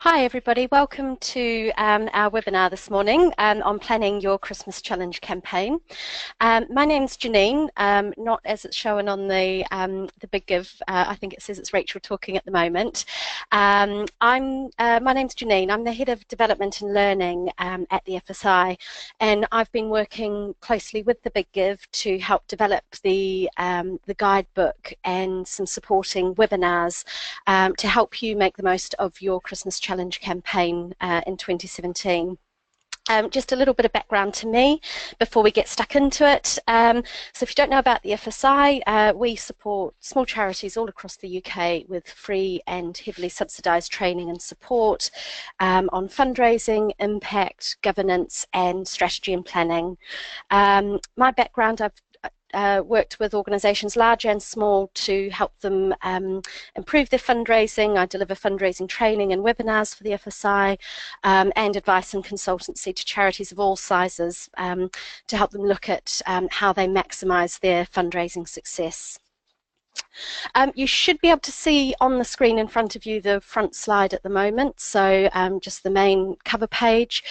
Hi everybody, welcome to our webinar this morning on planning your Christmas challenge campaign. My name's Janine, not as it's shown on the Big Give. I think it says it's Rachel talking at the moment. My name's Janine. I'm the Head of Development and Learning at the FSI, and I've been working closely with the Big Give to help develop the guidebook and some supporting webinars to help you make the most of your Christmas challenge campaign in 2017. Just a little bit of background to me before we get stuck into it. So if you don't know about the FSI, we support small charities all across the UK with free and heavily subsidised training and support on fundraising, impact, governance and strategy and planning. My background, I've worked with organisations large and small to help them improve their fundraising. I deliver fundraising training and webinars for the FSI and advice and consultancy to charities of all sizes to help them look at how they maximise their fundraising success. You should be able to see on the screen in front of you the front slide at the moment, so just the main cover page.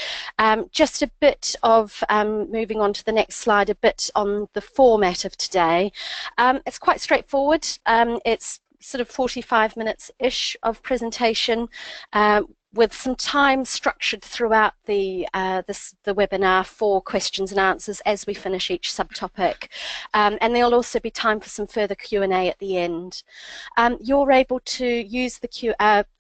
Just a bit of, moving on to the next slide, a bit on the format of today. It's quite straightforward. It's sort of 45 minutes-ish of presentation with some time structured throughout the webinar for questions and answers as we finish each subtopic. And there'll also be time for some further Q&A at the end. You're able to use the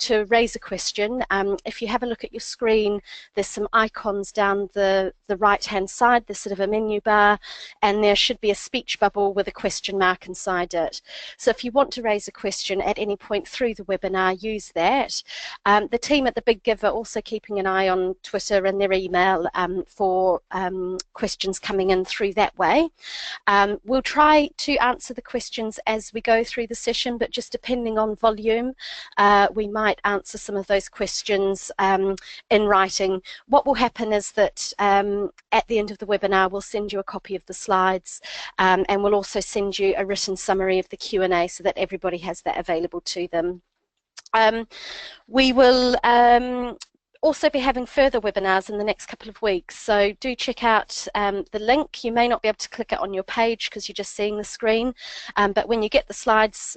to raise a question. If you have a look at your screen, there's some icons down the right-hand side. There's sort of a menu bar, and there should be a speech bubble with a question mark inside it. So if you want to raise a question at any point through the webinar, use that. The team at the Big Give are also keeping an eye on Twitter and their email for questions coming in through that way. We'll try to answer the questions as we go through the session, but just depending on volume, we might answer some of those questions in writing. What will happen is that at the end of the webinar, we'll send you a copy of the slides and we'll also send you a written summary of the Q&A so that everybody has that available to them. We will also be having further webinars in the next couple of weeks, so do check out the link. You may not be able to click it on your page because you're just seeing the screen, but when you get the slides,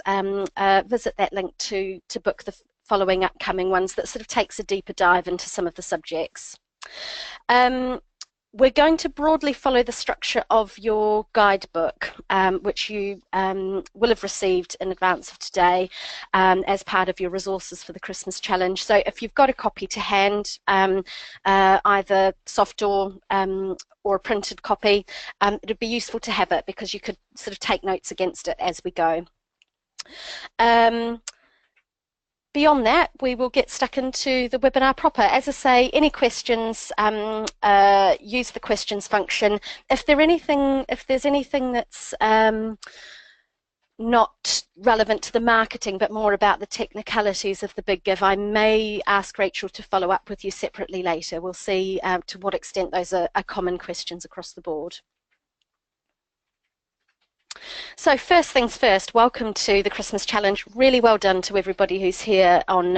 visit that link to book the following upcoming ones that sort of takes a deeper dive into some of the subjects. We're going to broadly follow the structure of your guidebook, which you will have received in advance of today as part of your resources for the Christmas challenge. So if you've got a copy to hand, either soft or a printed copy, it'd be useful to have it because you could sort of take notes against it as we go. Beyond that, we will get stuck into the webinar proper. As I say, any questions, use the questions function. If there's anything that's not relevant to the marketing but more about the technicalities of the Big Give, I may ask Rachel to follow up with you separately later. We'll see to what extent those are common questions across the board. So first things first, welcome to the Christmas challenge. Really well done to everybody who's here on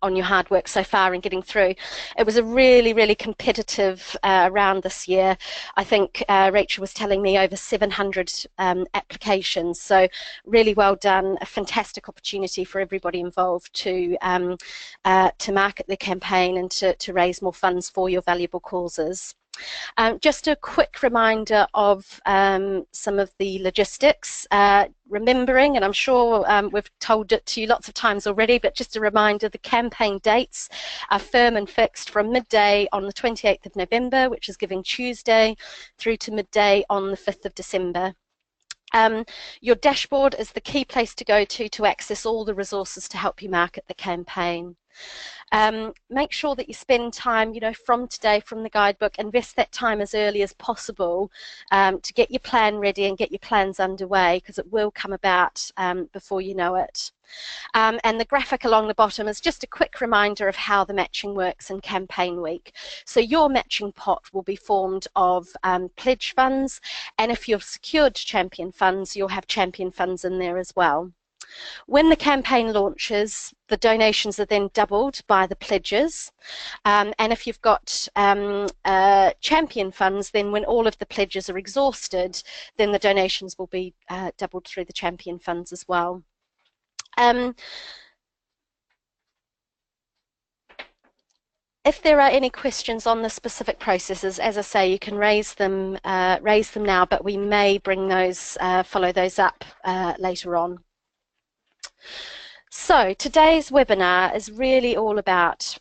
your hard work so far and getting through. It was a really competitive round this year. I think Rachel was telling me over 700 applications, so really well done. A fantastic opportunity for everybody involved to market their campaign and to raise more funds for your valuable causes. Just a quick reminder of some of the logistics, remembering, and I'm sure we've told it to you lots of times already, but just a reminder, the campaign dates are firm and fixed from midday on the 28th of November, which is Giving Tuesday, through to midday on the 5th of December. Your dashboard is the key place to go to access all the resources to help you market the campaign. Make sure that you spend time, from today, from the guidebook, invest that time as early as possible to get your plan ready and get your plans underway, because it will come about before you know it. And the graphic along the bottom is just a quick reminder of how the matching works in campaign week. So your matching pot will be formed of pledge funds, and if you've secured champion funds, you'll have champion funds in there as well. When the campaign launches, the donations are then doubled by the pledges. And if you've got champion funds, then when all of the pledges are exhausted, then the donations will be doubled through the champion funds as well. If there are any questions on the specific processes, as I say, you can raise them now, but we may bring those, follow those up later on. So today's webinar is really all about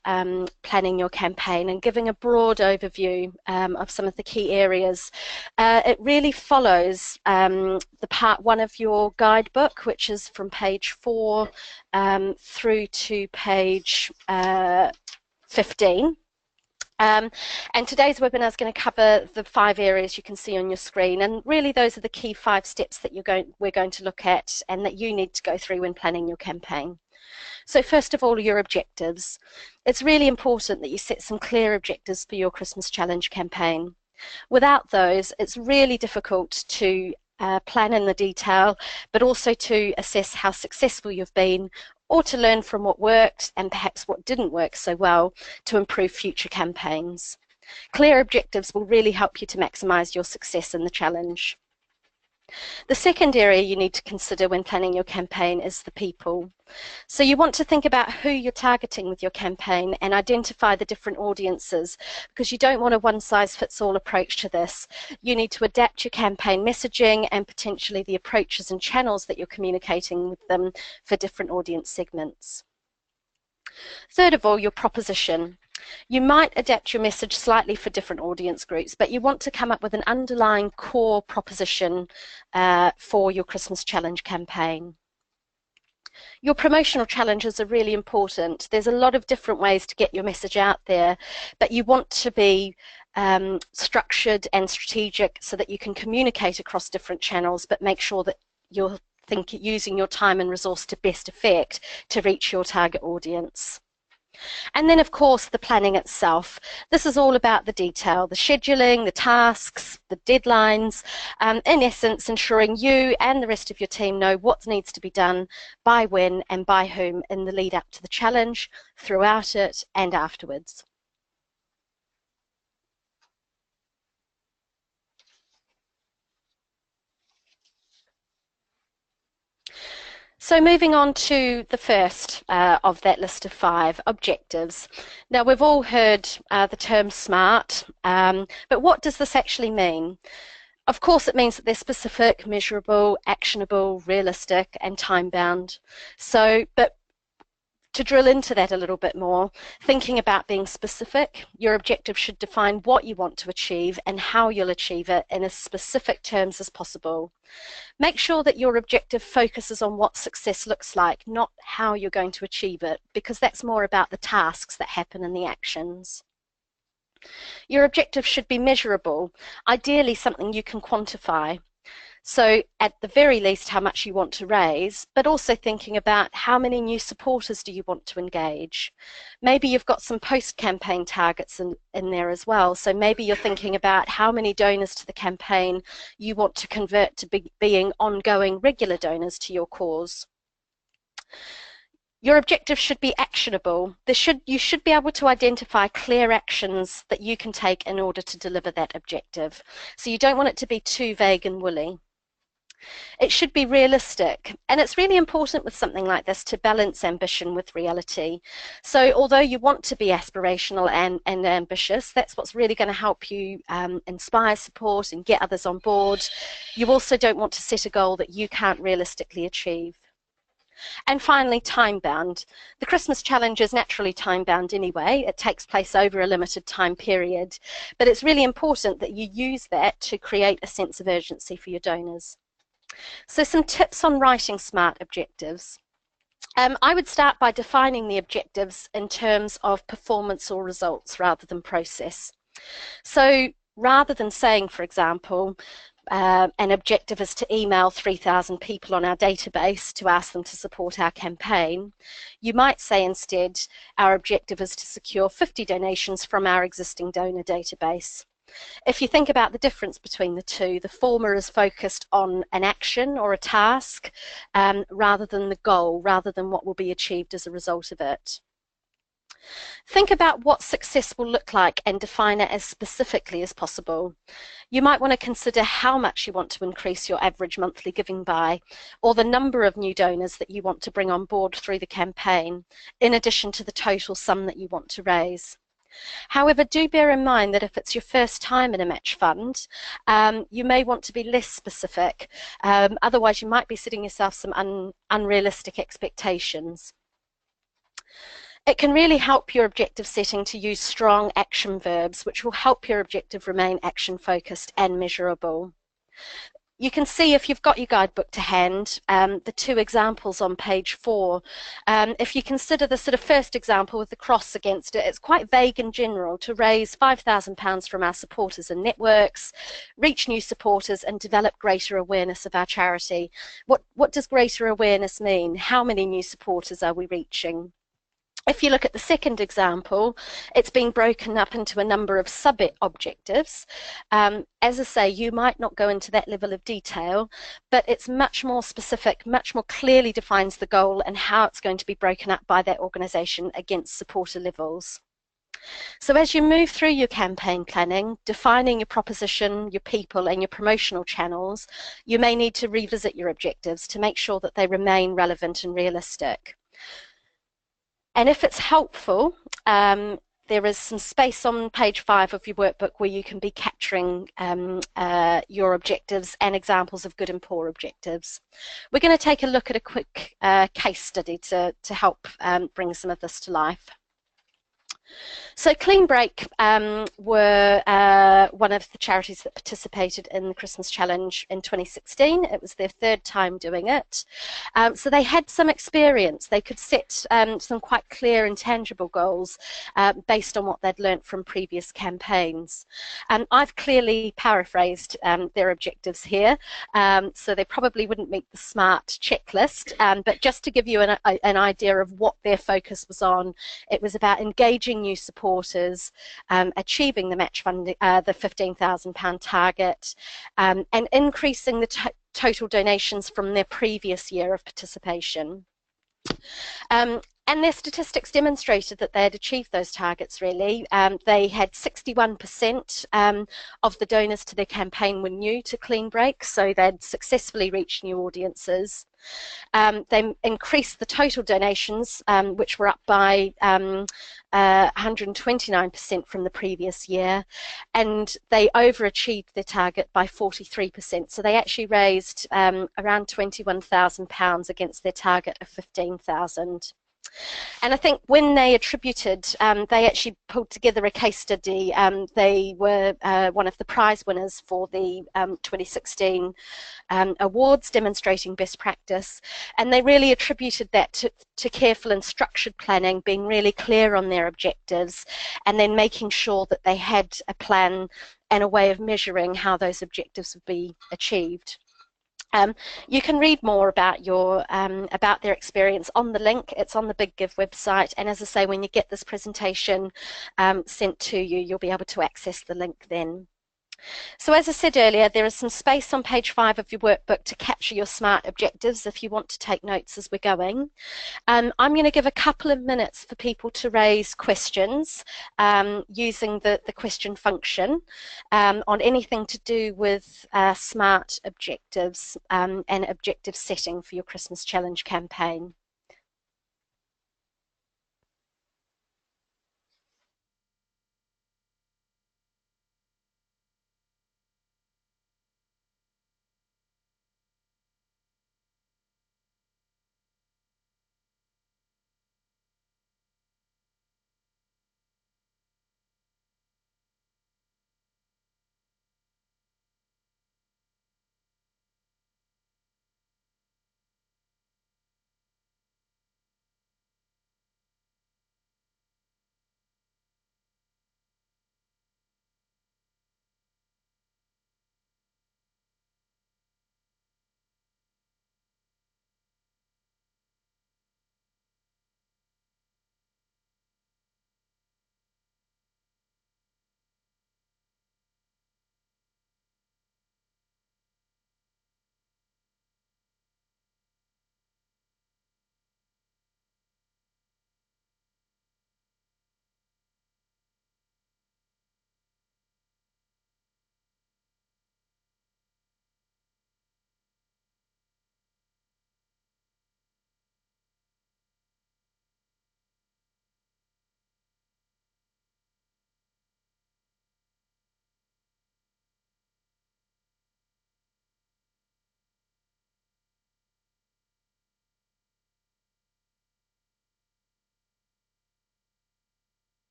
planning your campaign and giving a broad overview of some of the key areas. It really follows the part 1 of your guidebook, which is from page 4 through to page 15. And today's webinar is going to cover the 5 areas you can see on your screen, and really those are the key 5 steps that we're going to look at and that you need to go through when planning your campaign. So first of all, your objectives. It's really important that you set some clear objectives for your Christmas Challenge campaign. Without those, it's really difficult to plan in the detail, but also to assess how successful you've been, or to learn from what worked and perhaps what didn't work so well to improve future campaigns. Clear objectives will really help you to maximise your success in the challenge. The second area you need to consider when planning your campaign is the people. So you want to think about who you're targeting with your campaign and identify the different audiences, because you don't want a one-size-fits-all approach to this. You need to adapt your campaign messaging and potentially the approaches and channels that you're communicating with them for different audience segments. Third of all, your proposition. You might adapt your message slightly for different audience groups, but you want to come up with an underlying core proposition for your Christmas Challenge campaign. Your promotional challenges are really important. There's a lot of different ways to get your message out there, but you want to be structured and strategic so that you can communicate across different channels, but make sure that you're using your time and resource to best effect to reach your target audience. And then, of course, the planning itself. This is all about the detail, the scheduling, the tasks, the deadlines, in essence, ensuring you and the rest of your team know what needs to be done, by when and by whom in the lead up to the challenge, throughout it and afterwards. So moving on to the first of that list of 5, objectives. Now we've all heard the term SMART, but what does this actually mean? Of course it means that they're specific, measurable, actionable, realistic and time-bound. But to drill into that a little bit more, thinking about being specific, your objective should define what you want to achieve and how you'll achieve it in as specific terms as possible. Make sure that your objective focuses on what success looks like, not how you're going to achieve it, because that's more about the tasks that happen and the actions. Your objective should be measurable, ideally something you can quantify. So at the very least how much you want to raise, but also thinking about how many new supporters do you want to engage. Maybe you've got some post-campaign targets in there as well. So maybe you're thinking about how many donors to the campaign you want to convert to being ongoing regular donors to your cause. Your objective should be actionable. You should be able to identify clear actions that you can take in order to deliver that objective. So you don't want it to be too vague and woolly. It should be realistic, and it's really important with something like this to balance ambition with reality. So although you want to be aspirational and ambitious, that's what's really going to help you inspire support and get others on board. You also don't want to set a goal that you can't realistically achieve. And finally, time-bound. The Christmas Challenge is naturally time-bound anyway. It takes place over a limited time period, but it's really important that you use that to create a sense of urgency for your donors. So some tips on writing SMART objectives. I would start by defining the objectives in terms of performance or results rather than process. So rather than saying, for example, an objective is to email 3,000 people on our database to ask them to support our campaign, you might say instead, our objective is to secure 50 donations from our existing donor database. If you think about the difference between the two, the former is focused on an action or a task rather than the goal, rather than what will be achieved as a result of it. Think about what success will look like and define it as specifically as possible. You might want to consider how much you want to increase your average monthly giving by, or the number of new donors that you want to bring on board through the campaign, in addition to the total sum that you want to raise. However, do bear in mind that if it's your first time in a match fund, you may want to be less specific. Otherwise, you might be setting yourself some unrealistic expectations. It can really help your objective setting to use strong action verbs, which will help your objective remain action focused and measurable. You can see, if you've got your guidebook to hand, the two examples on page 4. If you consider the sort of first example with the cross against it, it's quite vague and general: to raise £5,000 from our supporters and networks, reach new supporters, and develop greater awareness of our charity. What does greater awareness mean? How many new supporters are we reaching? If you look at the second example, it's been broken up into a number of sub-objectives. As I say, you might not go into that level of detail, but it's much more specific, much more clearly defines the goal and how it's going to be broken up by that organisation against supporter levels. So as you move through your campaign planning, defining your proposition, your people, and your promotional channels, you may need to revisit your objectives to make sure that they remain relevant and realistic. And if it's helpful, there is some space on page 5 of your workbook where you can be capturing your objectives and examples of good and poor objectives. We're going to take a look at a quick case study to help bring some of this to life. So Clean Break were one of the charities that participated in the Christmas Challenge in 2016. It was their third time doing it. So they had some experience. They could set some quite clear and tangible goals based on what they'd learnt from previous campaigns. I've clearly paraphrased their objectives here, so they probably wouldn't meet the SMART checklist, but just to give you an idea of what their focus was on, it was about engaging new supporters, achieving the match fund, the £15,000 target, and increasing the total donations from their previous year of participation. And their statistics demonstrated that they had achieved those targets, really. They had 61% of the donors to their campaign were new to Clean Break, so they'd successfully reached new audiences. They increased the total donations, which were up by 129% from the previous year, and they overachieved their target by 43%. So they actually raised around £21,000 against their target of £15,000. And I think when they attributed, they actually pulled together a case study. They were one of the prize winners for the 2016 awards demonstrating best practice, and they really attributed that to careful and structured planning, being really clear on their objectives, and then making sure that they had a plan and a way of measuring how those objectives would be achieved. You can read more about their experience on the link. It's on the Big Give website, and as I say, when you get this presentation sent to you, you'll be able to access the link then. So as I said earlier, there is some space on page 5 of your workbook to capture your SMART objectives if you want to take notes as we're going. I'm going to give a couple of minutes for people to raise questions using the question function on anything to do with SMART objectives and objective setting for your Christmas Challenge campaign.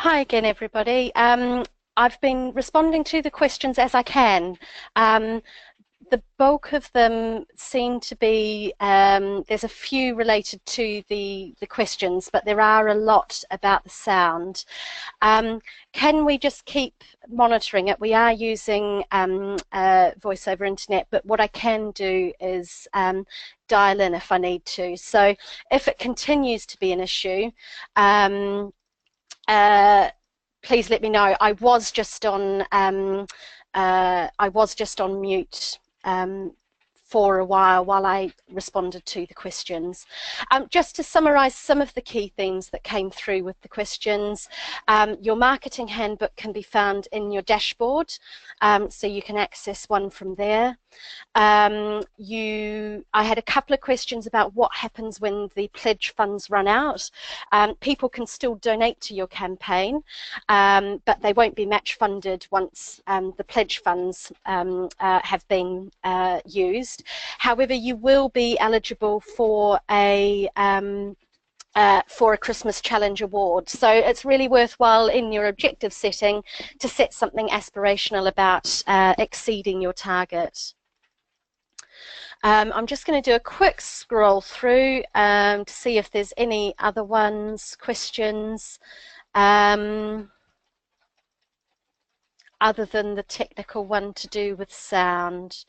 Hi again, everybody. I've been responding to the questions as I can. Um, the bulk of them seem to be, there's a few related to the questions, but there are a lot about the sound. Um, can we just keep monitoring it? We are using voice over internet, but what I can do is dial in if I need to. So if it continues to be an issue, um, uh, please let me know. I was just on mute for a while I responded to the questions. Just to summarise some of the key themes that came through with the questions, your marketing handbook can be found in your dashboard, so you can access one from there. I had a couple of questions about what happens when the pledge funds run out. People can still donate to your campaign, but they won't be match funded once the pledge funds have been used. However, you will be eligible for a Christmas Challenge award. So it's really worthwhile in your objective setting to set something aspirational about exceeding your target. I'm just going to do a quick scroll through to see if there's any other questions, other than the technical one to do with sound.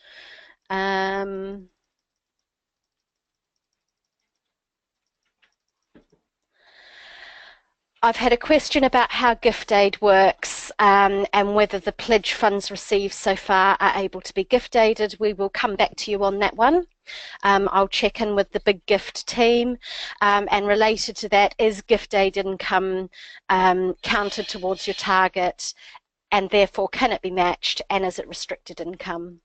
I've had a question about how gift aid works and whether the pledge funds received so far are able to be gift aided. We will come back to you on that one. I'll check in with the Big Gift team, and related to that, is gift aid income counted towards your target, and therefore can it be matched, and is it restricted income?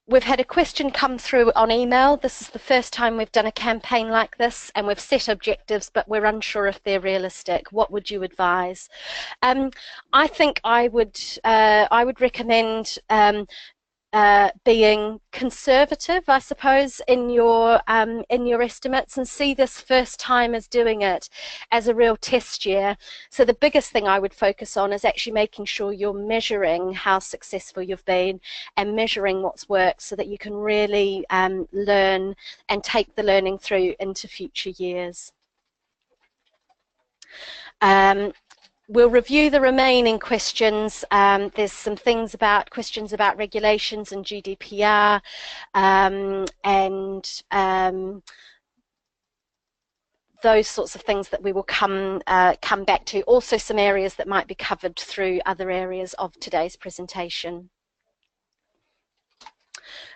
We've had a question come through on email. This is the first time we've done a campaign like this, and we've set objectives, but we're unsure if they're realistic. What would you advise? I think I would recommend being conservative, I suppose, in your estimates, and see this first time as doing it as a real test year. So the biggest thing I would focus on is actually making sure you're measuring how successful you've been and measuring what's worked, so that you can really learn and take the learning through into future years. We'll review the remaining questions. There's some questions about regulations and GDPR, and those sorts of things that we will come back to. Also some areas that might be covered through other areas of today's presentation.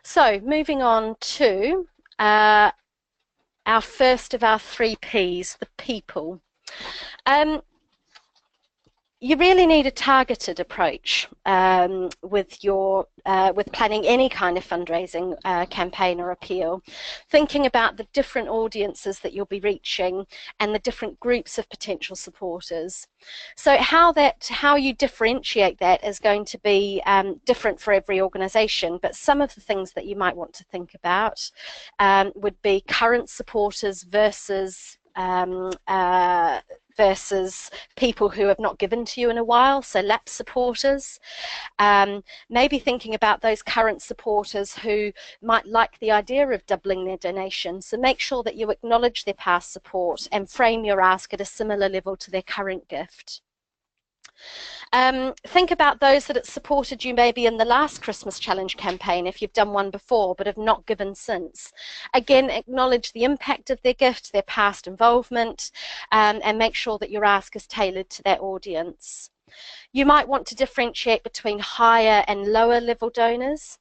So moving on to our first of our 3 Ps, the people. You really need a targeted approach with planning any kind of fundraising campaign or appeal, thinking about the different audiences that you'll be reaching and the different groups of potential supporters. So how you differentiate that is going to be different for every organisation, but some of the things that you might want to think about would be current supporters versus people who have not given to you in a while, so lapsed supporters. Maybe thinking about those current supporters who might like the idea of doubling their donation, so make sure that you acknowledge their past support and frame your ask at a similar level to their current gift. Think about those that have supported you maybe in the last Christmas Challenge campaign, if you've done one before but have not given since. Again, acknowledge the impact of their gift, their past involvement, and make sure that your ask is tailored to that audience. You might want to differentiate between higher and lower level donors,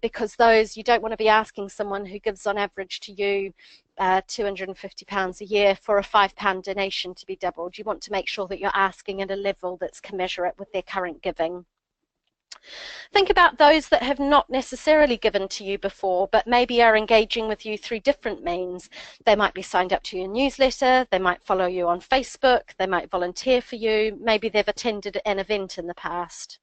because you don't want to be asking someone who gives on average to you £250 a year for a £5 donation to be doubled. You want to make sure that you're asking at a level that's commensurate with their current giving. Think about those that have not necessarily given to you before, but maybe are engaging with you through different means. They might be signed up to your newsletter, they might follow you on Facebook, they might volunteer for you, maybe they've attended an event in the past.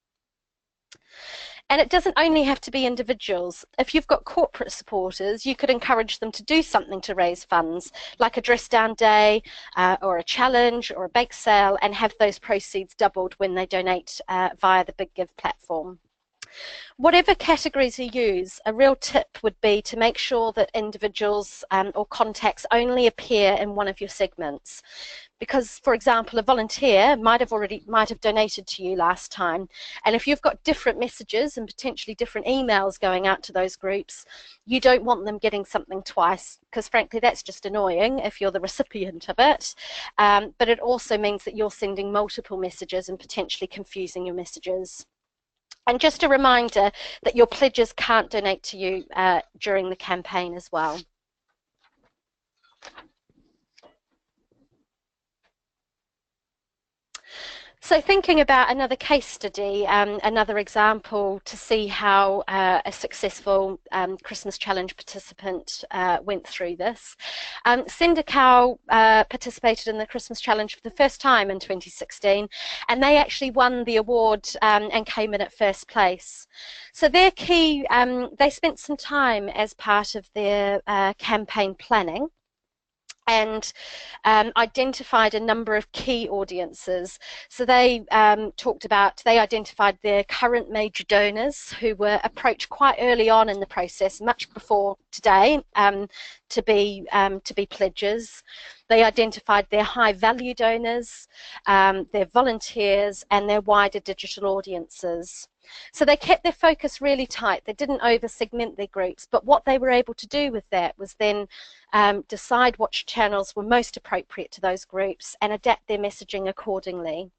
And it doesn't only have to be individuals. If you've got corporate supporters, you could encourage them to do something to raise funds, like a dress down day or a challenge or a bake sale, and have those proceeds doubled when they donate via the Big Give platform. Whatever categories you use, a real tip would be to make sure that individuals or contacts only appear in one of your segments. Because, for example, a volunteer might have donated to you last time, and if you've got different messages and potentially different emails going out to those groups, you don't want them getting something twice, because frankly that's just annoying if you're the recipient of it. But it also means that you're sending multiple messages and potentially confusing your messages. And just a reminder that your pledges can't donate to you during the campaign as well. So thinking about another case study, another example to see how a successful Christmas Challenge participant went through this. Cinder Cow participated in the Christmas Challenge for the first time in 2016, and they actually won the award and came in at first place. So their key, they spent some time as part of their campaign planning and identified a number of key audiences. So they they identified their current major donors who were approached quite early on in the process, much before today, to be pledges. They identified their high value donors, their volunteers, and their wider digital audiences. So they kept their focus really tight. They didn't over-segment their groups, but what they were able to do with that was then decide which channels were most appropriate to those groups and adapt their messaging accordingly.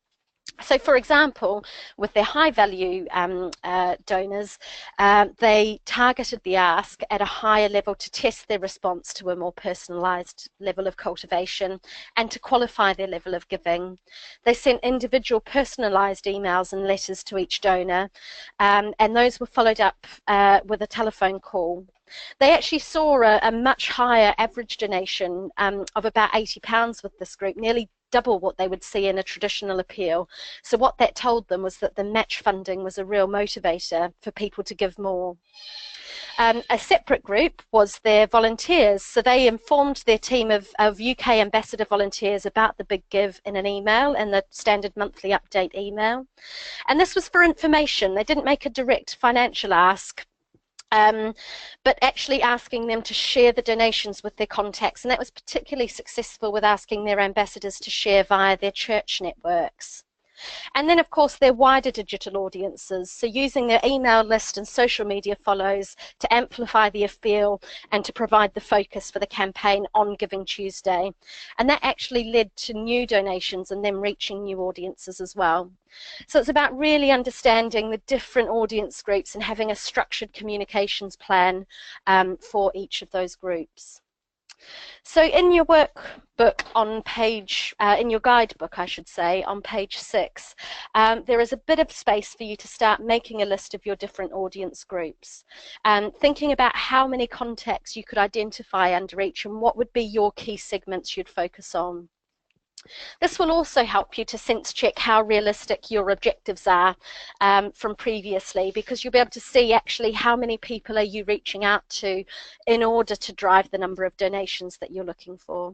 So, for example, with their high value donors, they targeted the ask at a higher level to test their response to a more personalised level of cultivation and to qualify their level of giving. They sent individual personalised emails and letters to each donor, and those were followed up with a telephone call. They actually saw a much higher average donation of about £80 with this group, nearly double what they would see in a traditional appeal. So what that told them was that the match funding was a real motivator for people to give more. A separate group was their volunteers. So they informed their team of UK ambassador volunteers about the Big Give in an email, in the standard monthly update email. And this was for information. They didn't make a direct financial ask. But actually asking them to share the donations with their contacts. And that was particularly successful with asking their ambassadors to share via their church networks. And then, of course, their wider digital audiences. So using their email list and social media follows to amplify the appeal and to provide the focus for the campaign on Giving Tuesday. And that actually led to new donations and them reaching new audiences as well. So it's about really understanding the different audience groups and having a structured communications plan for each of those groups. So in your workbook on page, in your guidebook, I should say, on page 6, there is a bit of space for you to start making a list of your different audience groups, thinking about how many contacts you could identify under each and what would be your key segments you'd focus on. This will also help you to sense check how realistic your objectives are from previously, because you'll be able to see actually how many people are you reaching out to in order to drive the number of donations that you're looking for.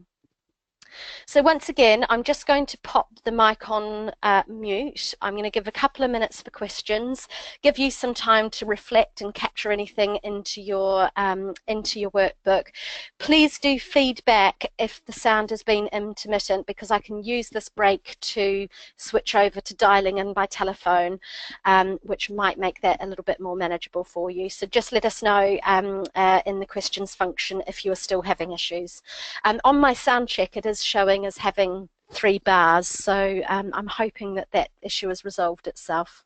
So once again, I'm just going to pop the mic on mute. I'm going to give a couple of minutes for questions, give you some time to reflect and capture anything into your workbook. Please do feedback if the sound has been intermittent, because I can use this break to switch over to dialing in by telephone, which might make that a little bit more manageable for you. So just let us know in the questions function if you are still having issues. On my sound check, it is showing as having 3 bars, so I'm hoping that that issue has resolved itself.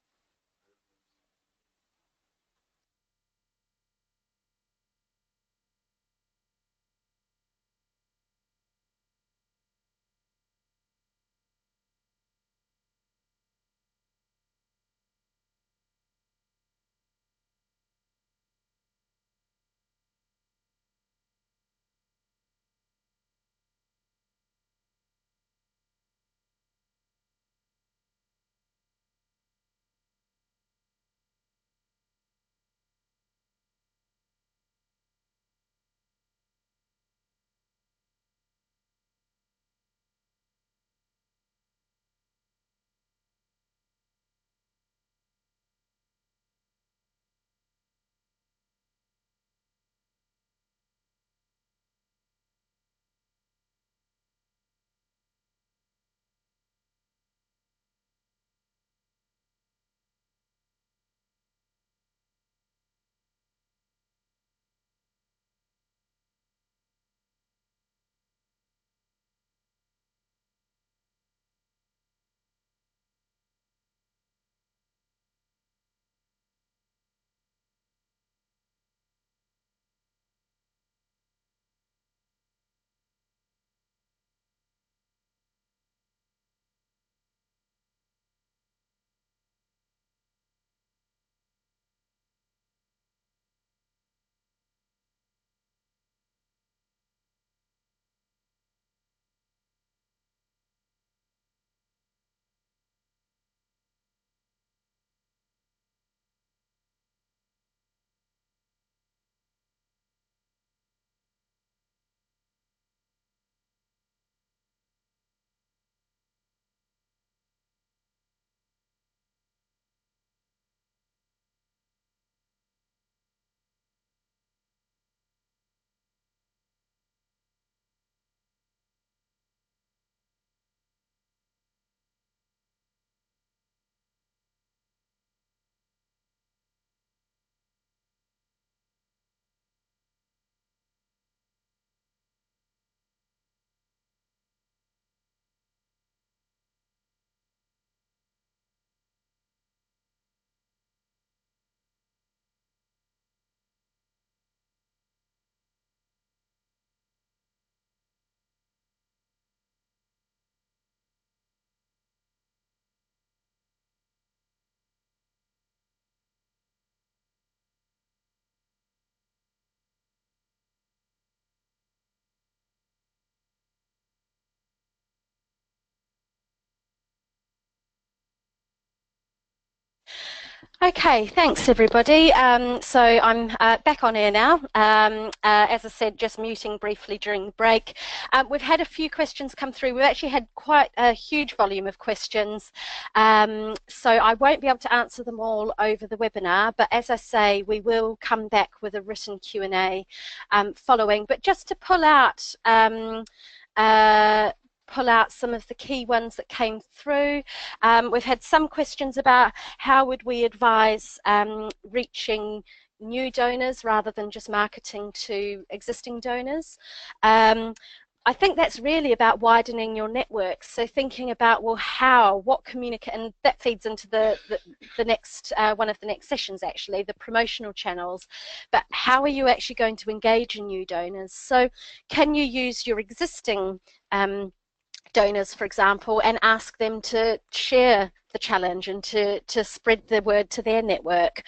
Okay, thanks everybody. So I'm back on air now. As I said, just muting briefly during the break. We've had a few questions come through. We've actually had quite a huge volume of questions. So I won't be able to answer them all over the webinar, but as I say, we will come back with a written Q&A following. But just to pull out some of the key ones that came through. We've had some questions about how would we advise reaching new donors rather than just marketing to existing donors. I think that's really about widening your network. So thinking about, well, what communicate, and that feeds into the next one of the next sessions, actually, the promotional channels. But how are you actually going to engage in new donors? So can you use your existing donors, for example, and ask them to share the challenge and to spread the word to their network?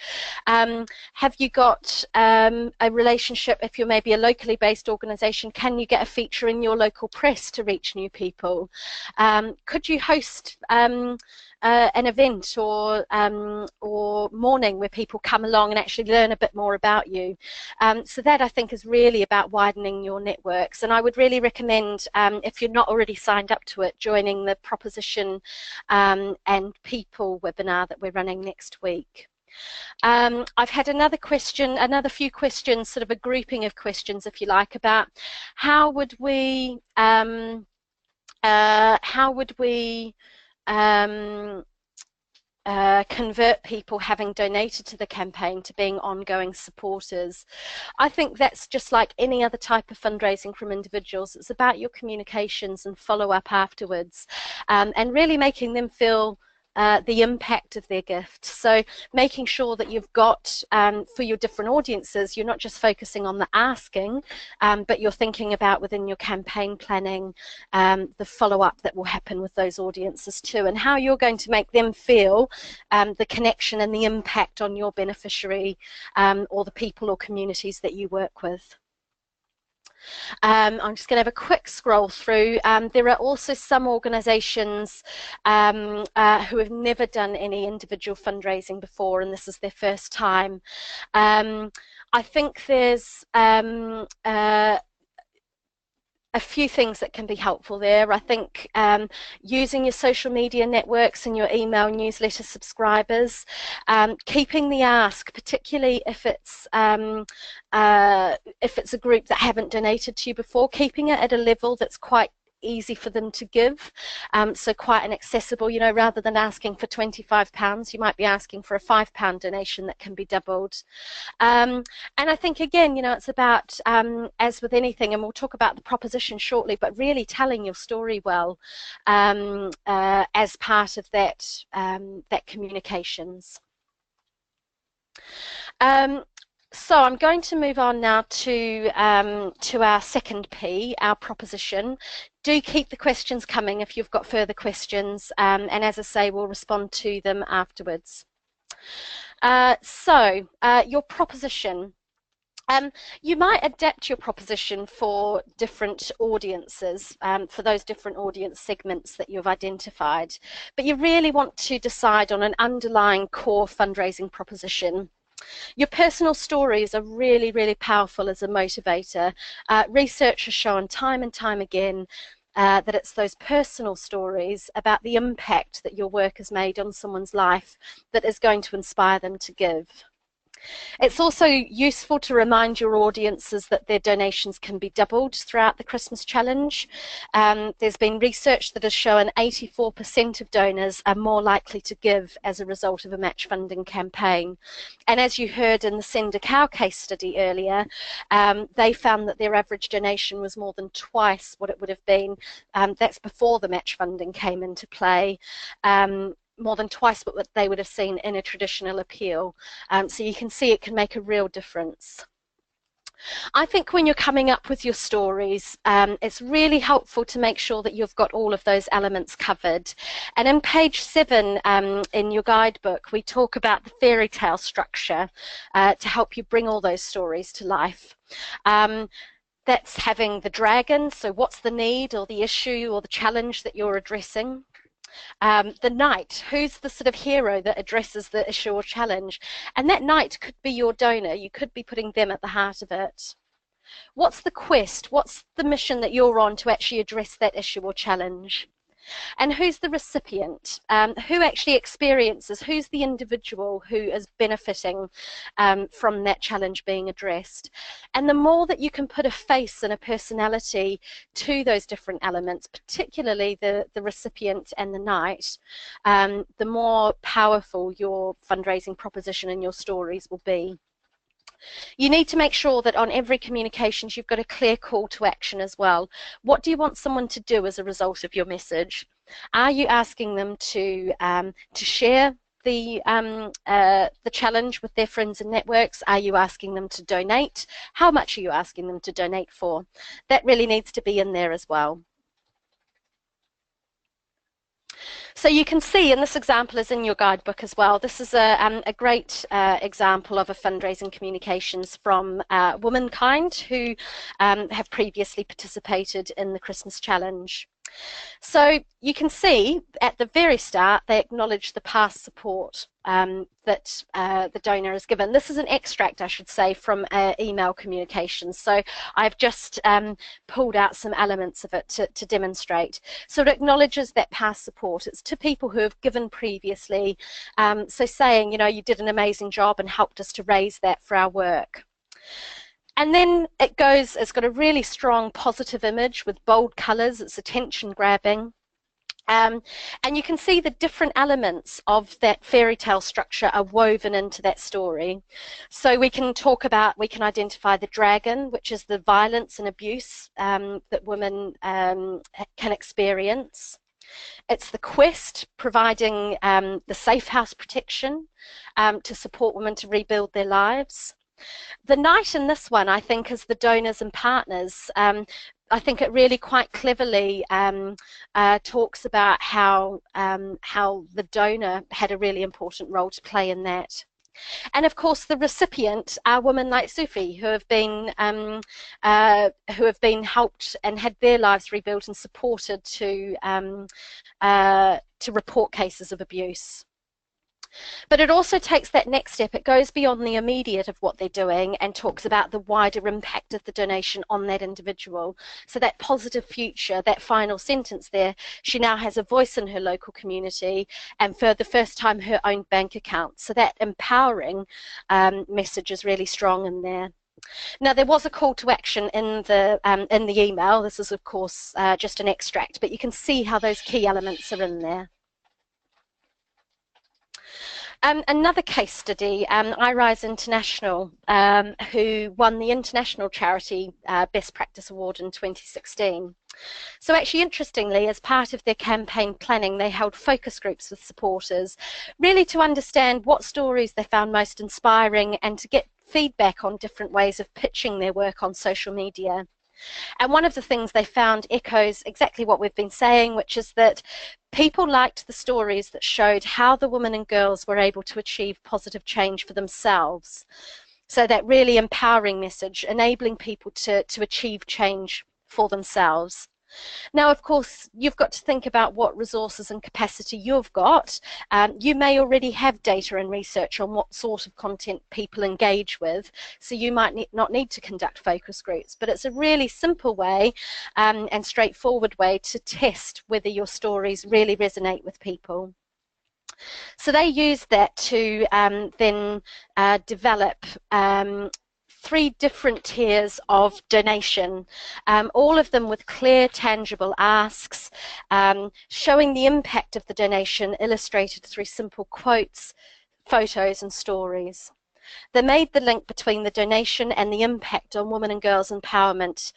Have you got a relationship, if you're maybe a locally based organisation, can you get a feature in your local press to reach new people? Could you host an event or morning where people come along and actually learn a bit more about you? So that, I think, is really about widening your networks, and I would really recommend, if you're not already signed up to it, joining the Proposition and People webinar that we're running next week. I've had another few questions, sort of a grouping of questions, if you like, about how would we convert people having donated to the campaign to being ongoing supporters. I think that's just like any other type of fundraising from individuals. It's about your communications and follow-up afterwards, and really making them feel the impact of their gift. So making sure that you've got, for your different audiences, you're not just focusing on the asking, but you're thinking about within your campaign planning the follow-up that will happen with those audiences too, and how you're going to make them feel the connection and the impact on your beneficiary or the people or communities that you work with. I'm just going to have a quick scroll through. There are also some organisations who have never done any individual fundraising before, and this is their first time. I think there's a few things that can be helpful there. I think using your social media networks and your email newsletter subscribers, keeping the ask, particularly if it's a group that haven't donated to you before, keeping it at a level that's quite easy for them to give, so quite an accessible, you know, rather than asking for £25, you might be asking for a £5 donation that can be doubled. And I think, again, you know, it's about, as with anything, and we'll talk about the proposition shortly, but really telling your story well as part of that, that communications. So I'm going to move on now to our second P, our proposition. Do keep the questions coming if you've got further questions, and as I say, we'll respond to them afterwards. Your proposition. You might adapt your proposition for different audiences, for those different audience segments that you've identified, but you really want to decide on an underlying core fundraising proposition. Your personal stories are really, really powerful as a motivator. Research has shown time and time again that it's those personal stories about the impact that your work has made on someone's life that is going to inspire them to give. It's also useful to remind your audiences that their donations can be doubled throughout the Christmas challenge. There's been research that has shown 84% of donors are more likely to give as a result of a match funding campaign. And as you heard in the Send a Cow case study earlier, they found that their average donation was more than twice what it would have been. That's before the match funding came into play. More than twice what they would have seen in a traditional appeal. So you can see it can make a real difference. I think when you're coming up with your stories, it's really helpful to make sure that you've got all of those elements covered. And in page 7 in your guidebook, we talk about the fairy tale structure to help you bring all those stories to life. That's having the dragon, so what's the need or the issue or the challenge that you're addressing? The knight, who's the sort of hero that addresses the issue or challenge? And that knight could be your donor. You could be putting them at the heart of it. What's the quest? What's the mission that you're on to actually address that issue or challenge? And who's the recipient? Who actually experiences? Who's the individual who is benefiting from that challenge being addressed? And the more that you can put a face and a personality to those different elements, particularly the recipient and the knight, the more powerful your fundraising proposition and your stories will be. You need to make sure that on every communications you've got a clear call to action as well. What do you want someone to do as a result of your message? Are you asking them to share the challenge with their friends and networks? Are you asking them to donate? How much are you asking them to donate for? That really needs to be in there as well. So you can see, and this example is in your guidebook as well, this is a great example of a fundraising communications from Womankind, who have previously participated in the Christmas Challenge. So you can see at the very start they acknowledge the past support that the donor has given. This is an extract, I should say, from email communications. So I've just pulled out some elements of it to demonstrate. So it acknowledges that past support. It's to people who have given previously. So saying, you know, you did an amazing job and helped us to raise that for our work. And then it's got a really strong positive image with bold colours. It's attention grabbing. And you can see the different elements of that fairy tale structure are woven into that story. So we can identify the dragon, which is the violence and abuse that women can experience. It's the quest, providing the safe house protection to support women to rebuild their lives. The knight in this one, I think, is the donors and partners. I think it really quite cleverly talks about how the donor had a really important role to play in that. And of course, the recipient are women like Sufi, who have been helped and had their lives rebuilt and supported to report cases of abuse. But it also takes that next step. It goes beyond the immediate of what they're doing and talks about the wider impact of the donation on that individual. So that positive future, that final sentence there, she now has a voice in her local community and for the first time her own bank account. So that empowering message is really strong in there. Now, there was a call to action in the email. This is, of course, just an extract, but you can see how those key elements are in there. Another case study, iRise International, who won the International Charity Best Practice Award in 2016. So actually, interestingly, as part of their campaign planning, they held focus groups with supporters, really to understand what stories they found most inspiring and to get feedback on different ways of pitching their work on social media. And one of the things they found echoes exactly what we've been saying, which is that people liked the stories that showed how the women and girls were able to achieve positive change for themselves. So that really empowering message, enabling people to achieve change for themselves. Now, of course, you've got to think about what resources and capacity you've got. You may already have data and research on what sort of content people engage with, so you might not need to conduct focus groups, but it's a really simple way and straightforward way to test whether your stories really resonate with people. So they use that to then develop 3 different tiers of donation, all of them with clear, tangible asks, showing the impact of the donation illustrated through simple quotes, photos and stories. They made the link between the donation and the impact on women and girls' empowerment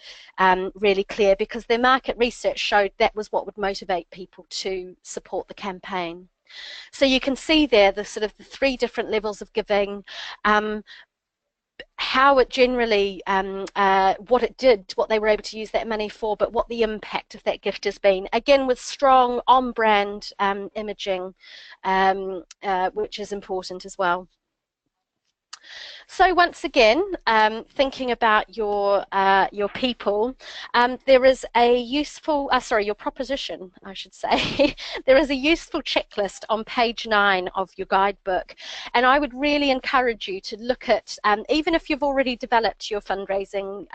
really clear, because their market research showed that was what would motivate people to support the campaign. So you can see there the sort of the 3 different levels of giving, how it generally, what it did, what they were able to use that money for, but what the impact of that gift has been. Again, with strong on-brand imaging, which is important as well. So once again, thinking about your people, there is a useful, your proposition, I should say. There is a useful checklist on page 9 of your guidebook, and I would really encourage you to look at, even if you've already developed your fundraising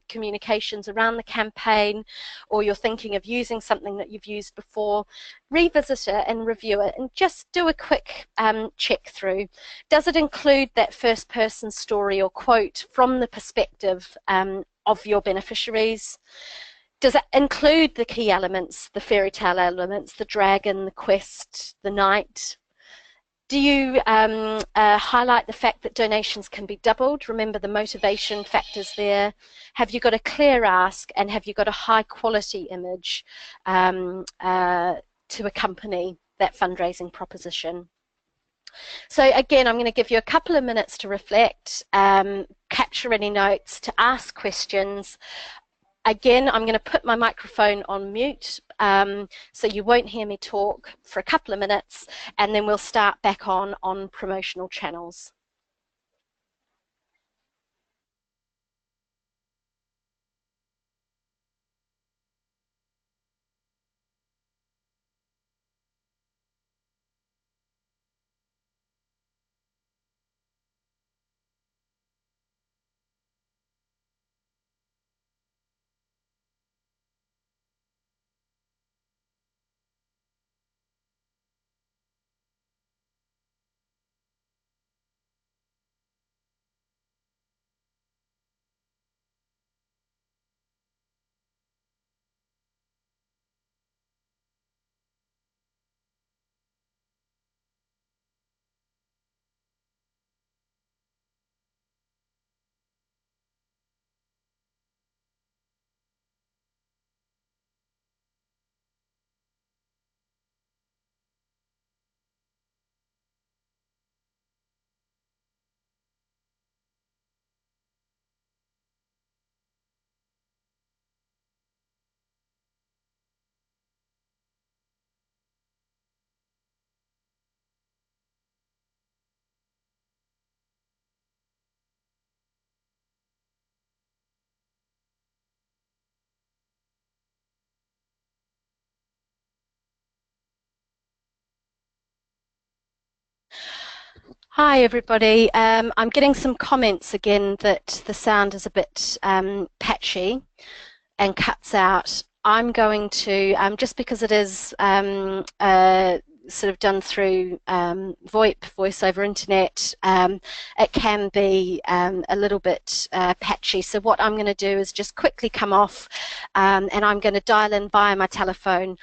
communications around the campaign, or you're thinking of using something that you've used before, revisit it and review it, and just do a quick check through. Does it include that first person story or quote from the perspective of your beneficiaries? Does it include the key elements, the fairy tale elements, the dragon, the quest, the knight? Do you highlight the fact that donations can be doubled? Remember the motivation factors there. Have you got a clear ask, and have you got a high quality image to accompany that fundraising proposition? So again, I'm going to give you a couple of minutes to reflect, capture any notes, to ask questions. Again, I'm going to put my microphone on mute, so you won't hear me talk for a couple of minutes, and then we'll start back on promotional channels. Hi everybody. I'm getting some comments again that the sound is a bit patchy and cuts out. I'm going to, just because it is sort of done through VoIP, voice over internet, it can be a little bit patchy. So what I'm going to do is just quickly come off, and I'm going to dial in via my telephone,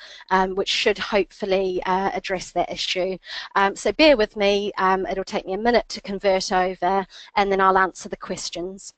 which should hopefully address that issue. So bear with me. It'll take me a minute to convert over, and then I'll answer the questions.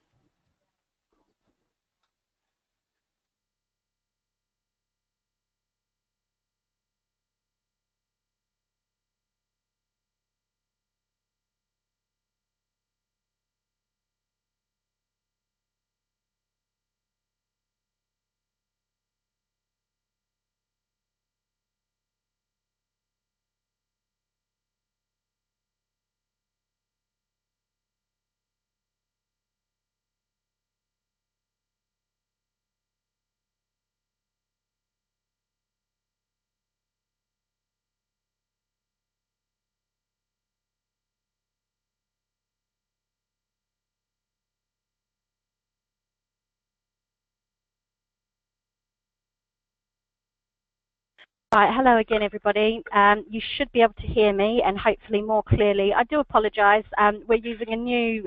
Right, hello again everybody. You should be able to hear me, and hopefully more clearly. I do apologise, we're using a new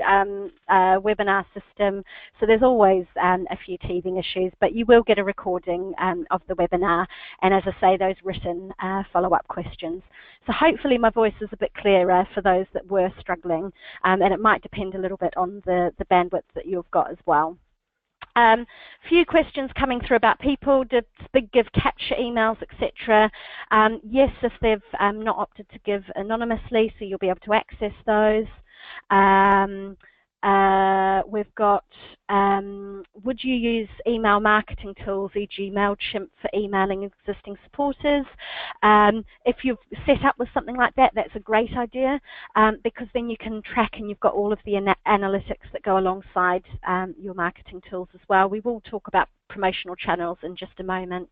webinar system, so there's always a few teething issues, but you will get a recording of the webinar, and as I say, those written follow-up questions. So hopefully my voice is a bit clearer for those that were struggling, and it might depend a little bit on the bandwidth that you've got as well. Few questions coming through about people. Did Big Give capture emails, etc.? Yes, if they've not opted to give anonymously, so you'll be able to access those. we've got, would you use email marketing tools, e.g. MailChimp, for emailing existing supporters? If you've set up with something like that, that's a great idea, because then you can track and you've got all of the analytics that go alongside your marketing tools as well. We will talk about promotional channels in just a moment.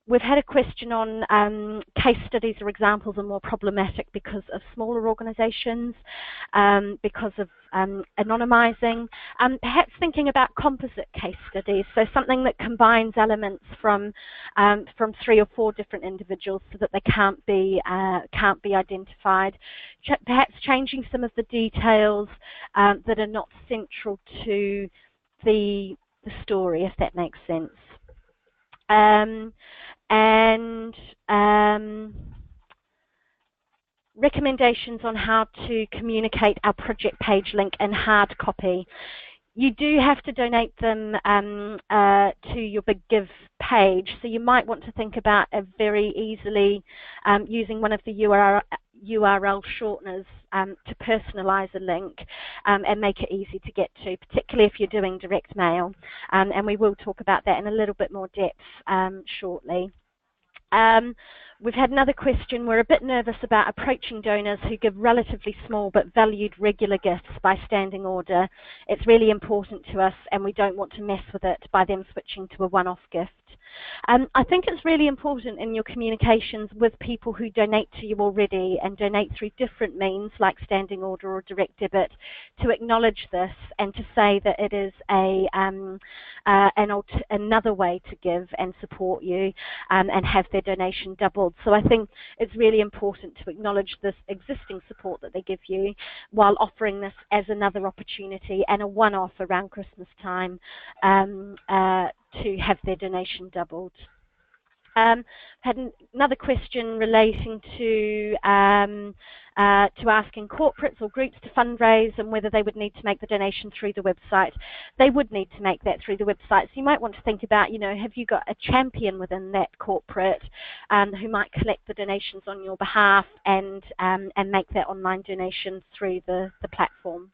We've had a question on case studies or examples are more problematic because of smaller organisations, because of anonymising. Perhaps thinking about composite case studies, so something that combines elements from 3 or 4 different individuals so that they can't be identified. Perhaps changing some of the details that are not central to the story, if that makes sense. And recommendations on how to communicate our project page link in hard copy. You do have to donate them to your Big Give page, so you might want to think about a very easily using one of the URL shorteners to personalize a link and make it easy to get to, particularly if you're doing direct mail. And we will talk about that in a little bit more depth shortly. We've had another question. We're a bit nervous about approaching donors who give relatively small but valued regular gifts by standing order. It's really important to us and we don't want to mess with it by them switching to a one-off gift. I think it's really important in your communications with people who donate to you already and donate through different means like standing order or direct debit to acknowledge this and to say that it is another way to give and support you and have their donation doubled. So I think it's really important to acknowledge this existing support that they give you while offering this as another opportunity and a one-off around Christmas time to have their donation doubled. Had another question relating to asking corporates or groups to fundraise and whether they would need to make the donation through the website. They would need to make that through the website. So you might want to think about, you know, have you got a champion within that corporate who might collect the donations on your behalf and make that online donation through the platform.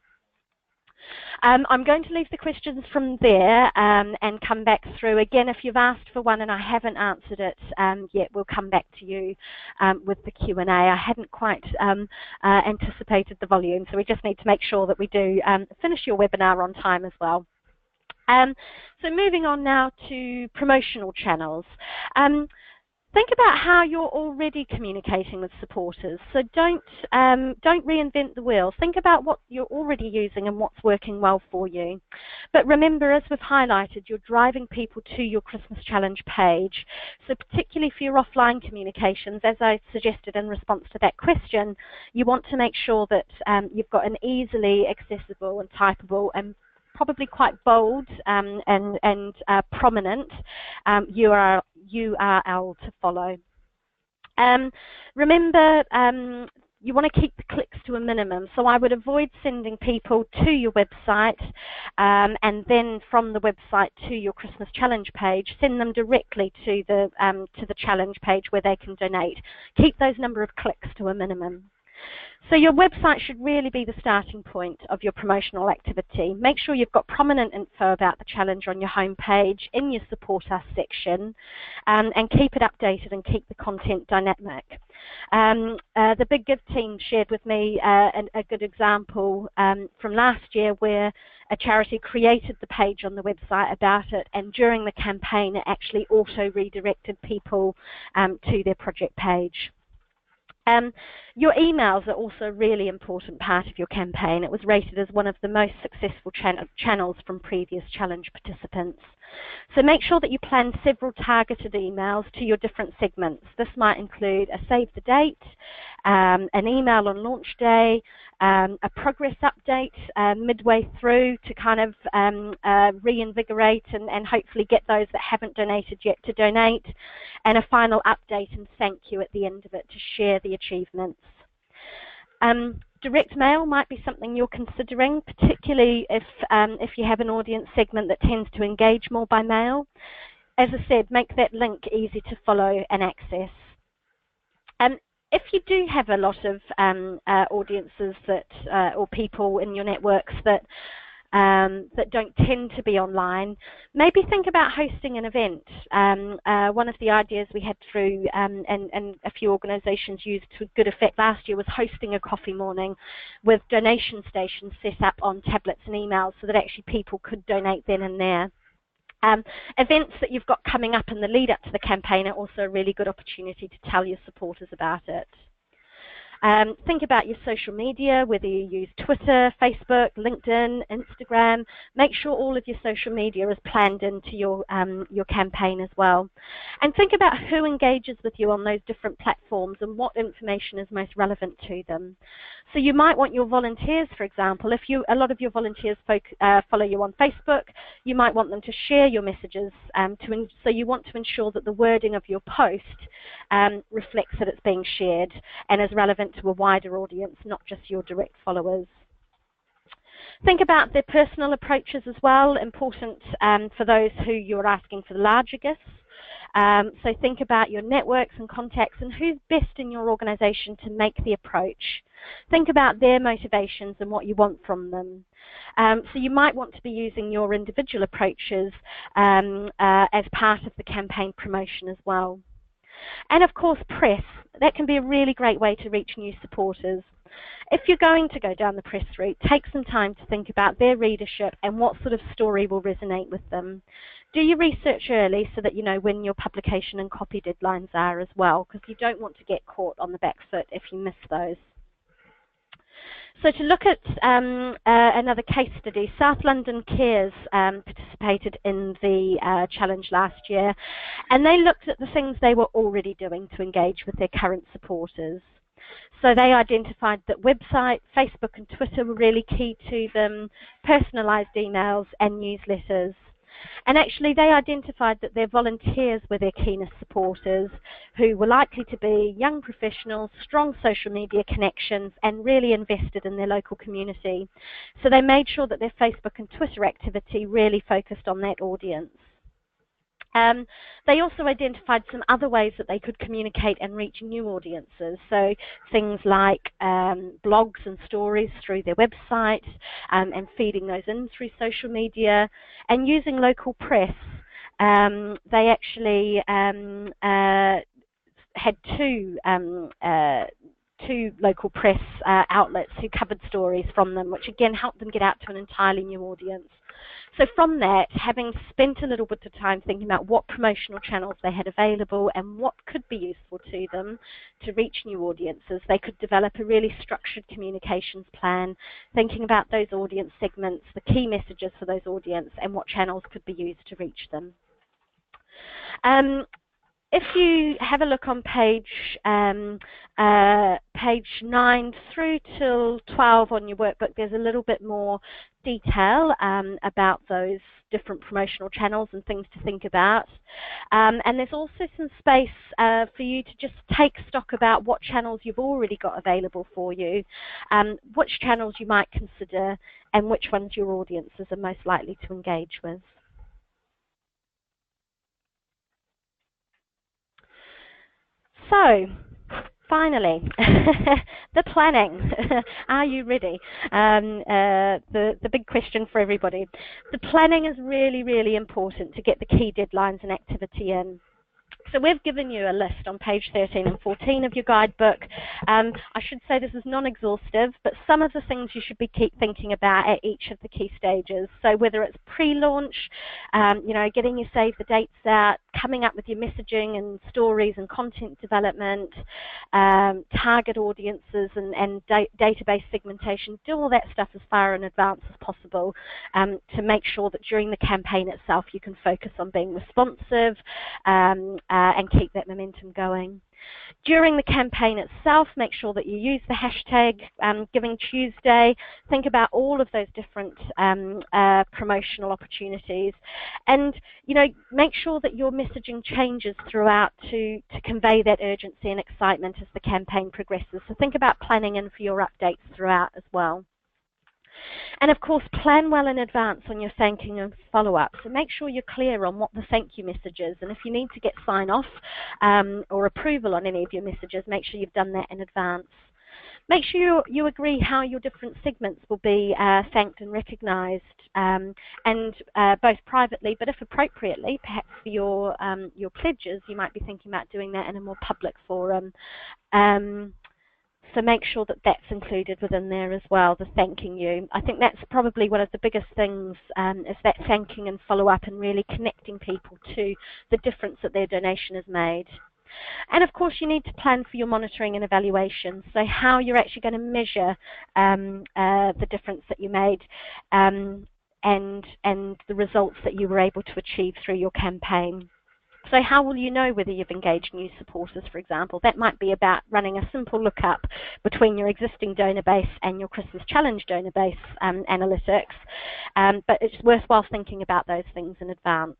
I'm going to leave the questions from there and come back through. Again, if you've asked for one and I haven't answered it yet, we'll come back to you with the Q&A. I hadn't quite anticipated the volume, so we just need to make sure that we do finish your webinar on time as well. So moving on now to promotional channels. Think about how you're already communicating with supporters. So don't reinvent the wheel. Think about what you're already using and what's working well for you. But remember, as we've highlighted, you're driving people to your Christmas Challenge page. So particularly for your offline communications, as I suggested in response to that question, you want to make sure that you've got an easily accessible and typable and probably quite bold and prominent URL to follow. Remember, you want to keep the clicks to a minimum, so I would avoid sending people to your website and then from the website to your Christmas Challenge page. Send them directly to the challenge page where they can donate. Keep those number of clicks to a minimum. So your website should really be the starting point of your promotional activity. Make sure you've got prominent info about the challenge on your home page in your Support Us section and keep it updated and keep the content dynamic. The Big Give team shared with me a good example from last year where a charity created the page on the website about it, and during the campaign it actually auto redirected people to their project page. Your emails are also a really important part of your campaign. It was rated as one of the most successful channels from previous challenge participants. So make sure that you plan several targeted emails to your different segments. This might include a save the date, an email on launch day, a progress update midway through to kind of reinvigorate and hopefully get those that haven't donated yet to donate, and a final update and thank you at the end of it to share the achievements. Direct mail might be something you're considering, particularly if you have an audience segment that tends to engage more by mail. As I said, make that link easy to follow and access. if you do have a lot of audiences that or people in your networks that don't tend to be online, maybe think about hosting an event. One of the ideas we had through and a few organisations used to good effect last year was hosting a coffee morning with donation stations set up on tablets and emails so that actually people could donate then and there. Events that you've got coming up in the lead up to the campaign are also a really good opportunity to tell your supporters about it. Think about your social media, whether you use Twitter, Facebook, LinkedIn, Instagram. Make sure all of your social media is planned into your campaign as well. And think about who engages with you on those different platforms and what information is most relevant to them. So you might want your volunteers, for example, if a lot of your volunteers follow you on Facebook, you might want them to share your messages. So you want to ensure that the wording of your post reflects that it's being shared and is relevant to a wider audience, not just your direct followers. Think about their personal approaches as well, important for those who you're asking for the larger gifts. So think about your networks and contacts and who's best in your organisation to make the approach. Think about their motivations and what you want from them. So you might want to be using your individual approaches as part of the campaign promotion as well. And of course, press. That can be a really great way to reach new supporters. If you're going to go down the press route, take some time to think about their readership and what sort of story will resonate with them. Do your research early so that you know when your publication and copy deadlines are as well, because you don't want to get caught on the back foot if you miss those. So to look at another case study, South London Cares participated in the challenge last year, and they looked at the things they were already doing to engage with their current supporters. So they identified that website, Facebook and Twitter were really key to them, personalised emails and newsletters. And actually they identified that their volunteers were their keenest supporters, who were likely to be young professionals, strong social media connections and really invested in their local community. So they made sure that their Facebook and Twitter activity really focused on that audience. They also identified some other ways that they could communicate and reach new audiences. So things like blogs and stories through their website and feeding those in through social media and using local press. They actually had two local press outlets who covered stories from them, which again helped them get out to an entirely new audience. So from that, having spent a little bit of time thinking about what promotional channels they had available and what could be useful to them to reach new audiences, they could develop a really structured communications plan, thinking about those audience segments, the key messages for those audience, and what channels could be used to reach them. If you have a look on page 9 through till 12 on your workbook, there's a little bit more detail about those different promotional channels and things to think about. And there's also some space for you to just take stock about what channels you've already got available for you, which channels you might consider, and which ones your audiences are most likely to engage with. So, finally, the planning. Are you ready? The big question for everybody. The planning is really, really important to get the key deadlines and activity in. So we've given you a list on page 13 and 14 of your guidebook. I should say this is non-exhaustive, but some of the things you should be thinking about at each of the key stages. So whether it's pre-launch, you know, getting your save the dates out, coming up with your messaging and stories and content development, target audiences and database segmentation, do all that stuff as far in advance as possible to make sure that during the campaign itself you can focus on being responsive and keep that momentum going. During the campaign itself, make sure that you use the hashtag Giving Tuesday. Think about all of those different promotional opportunities, and make sure that your messaging changes throughout to convey that urgency and excitement as the campaign progresses. So think about planning in for your updates throughout as well. And of course, plan well in advance on your thanking and follow-up. So make sure you're clear on what the thank you message is. And if you need to get sign-off or approval on any of your messages, make sure you've done that in advance. Make sure you agree how your different segments will be thanked and recognised, and both privately, but if appropriately, perhaps for your pledges, you might be thinking about doing that in a more public forum. So make sure that that's included within there as well, the thanking you. I think that's probably one of the biggest things, is that thanking and follow-up and really connecting people to the difference that their donation has made. And of course, you need to plan for your monitoring and evaluation, so how you're actually going to measure the difference that you made and the results that you were able to achieve through your campaign. So how will you know whether you've engaged new supporters, for example? That might be about running a simple lookup between your existing donor base and your Christmas Challenge donor base analytics, but it's worthwhile thinking about those things in advance.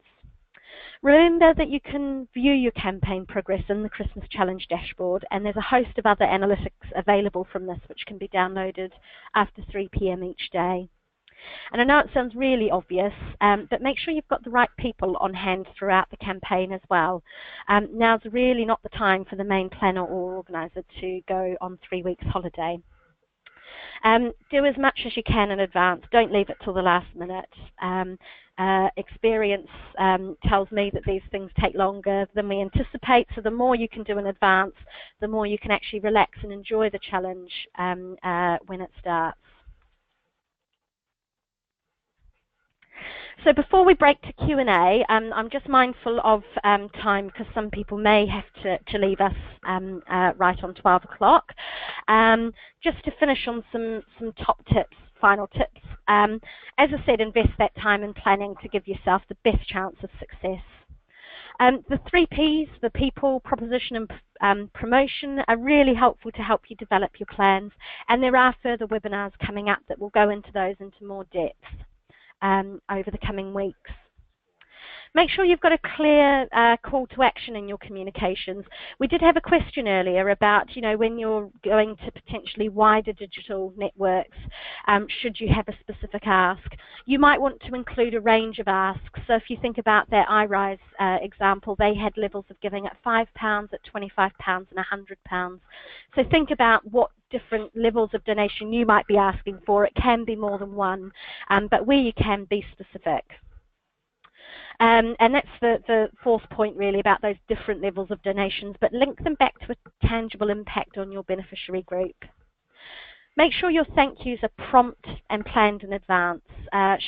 Remember that you can view your campaign progress in the Christmas Challenge dashboard, and there's a host of other analytics available from this which can be downloaded after 3 p.m. each day. And I know it sounds really obvious, but make sure you've got the right people on hand throughout the campaign as well. Now's really not the time for the main planner or organizer to go on 3 weeks holiday. Do as much as you can in advance. Don't leave it till the last minute. Experience tells me that these things take longer than we anticipate, so the more you can do in advance, the more you can actually relax and enjoy the challenge when it starts. So before we break to Q&A, I'm just mindful of time because some people may have to leave us right on 12 o'clock. Just to finish on some top tips, final tips. As I said, invest that time in planning to give yourself the best chance of success. The 3 Ps, the people, proposition and promotion, are really helpful to help you develop your plans, and there are further webinars coming up that will go into those into more depth over the coming weeks. Make sure you've got a clear call to action in your communications. We did have a question earlier about, when you're going to potentially wider digital networks, should you have a specific ask? You might want to include a range of asks. So if you think about their iRise example, they had levels of giving at £5, at £25 and £100. So think about what different levels of donation you might be asking for. It can be more than one, but where you can, be specific. And that's the fourth point really, about those different levels of donations, but link them back to a tangible impact on your beneficiary group. Make sure your thank yous are prompt and planned in advance.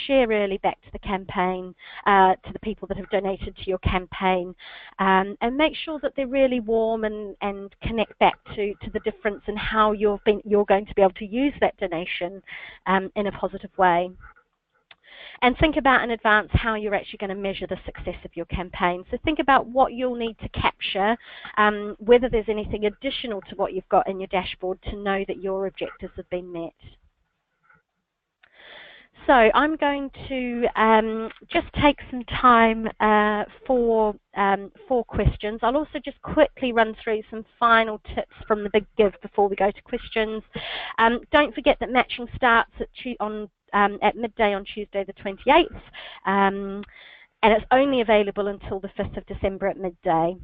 Share early back to the campaign, to the people that have donated to your campaign, and make sure that they're really warm and connect back to the difference in how you're going to be able to use that donation in a positive way. And think about in advance how you're actually going to measure the success of your campaign. So think about what you'll need to capture, whether there's anything additional to what you've got in your dashboard to know that your objectives have been met. So I'm going to just take some time for questions. I'll also just quickly run through some final tips from the Big Give before we go to questions. Don't forget that matching starts at midday on Tuesday the 28th, and it's only available until the 5th of December at midday.